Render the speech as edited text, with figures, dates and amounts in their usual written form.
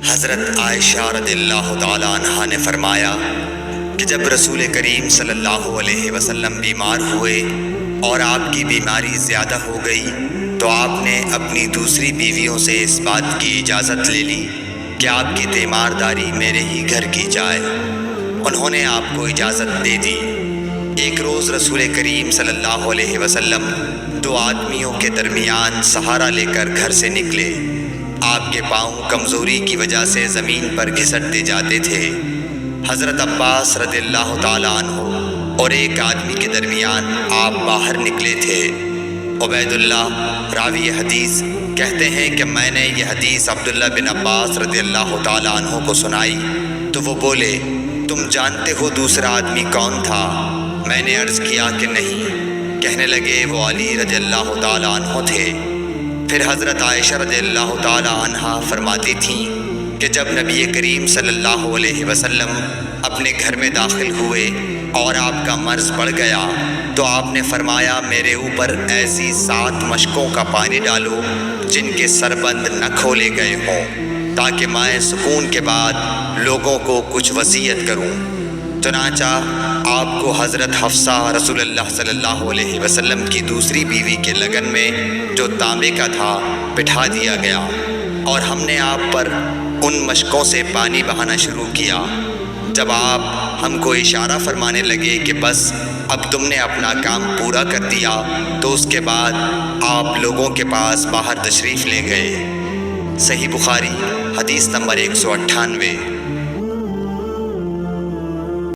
حضرت عائشہ رضی اللہ تعالی عنہا نے فرمایا کہ جب رسول کریم صلی اللہ علیہ وسلم بیمار ہوئے اور آپ کی بیماری زیادہ ہو گئی تو آپ نے اپنی دوسری بیویوں سے اس بات کی اجازت لے لی کہ آپ کی تیمارداری میرے ہی گھر کی جائے۔ انہوں نے آپ کو اجازت دے دی۔ ایک روز رسول کریم صلی اللہ علیہ وسلم دو آدمیوں کے درمیان سہارا لے کر گھر سے نکلے۔ آپ کے پاؤں کمزوری کی وجہ سے زمین پر گھسٹتے جاتے تھے۔ حضرت عباس رضی اللہ تعالیٰ عنہ اور ایک آدمی کے درمیان آپ باہر نکلے تھے۔ عبید اللہ راوی حدیث کہتے ہیں کہ میں نے یہ حدیث عبداللہ بن عباس رضی اللہ تعالیٰ عنہ کو سنائی تو وہ بولے، تم جانتے ہو دوسرا آدمی کون تھا؟ میں نے عرض کیا کہ نہیں۔ کہنے لگے وہ علی رضی اللہ تعالیٰ عنہ تھے۔ پھر حضرت عائشہ رضی اللہ تعالیٰ عنہا فرماتی تھیں کہ جب نبی کریم صلی اللہ علیہ وسلم اپنے گھر میں داخل ہوئے اور آپ کا مرض بڑھ گیا تو آپ نے فرمایا میرے اوپر ایسی 7 مشکوں کا پانی ڈالو جن کے سربند نہ کھولے گئے ہوں تاکہ میں سکون کے بعد لوگوں کو کچھ وصیت کروں۔ چنانچہ آپ کو حضرت حفصہ رسول اللہ صلی اللہ علیہ وسلم کی دوسری بیوی کے لگن میں جو تانبے کا تھا بٹھا دیا گیا اور ہم نے آپ پر ان مشکوں سے پانی بہانا شروع کیا۔ جب آپ ہم کو اشارہ فرمانے لگے کہ بس اب تم نے اپنا کام پورا کر دیا تو اس کے بعد آپ لوگوں کے پاس باہر تشریف لے گئے۔ صحیح بخاری حدیث نمبر 198۔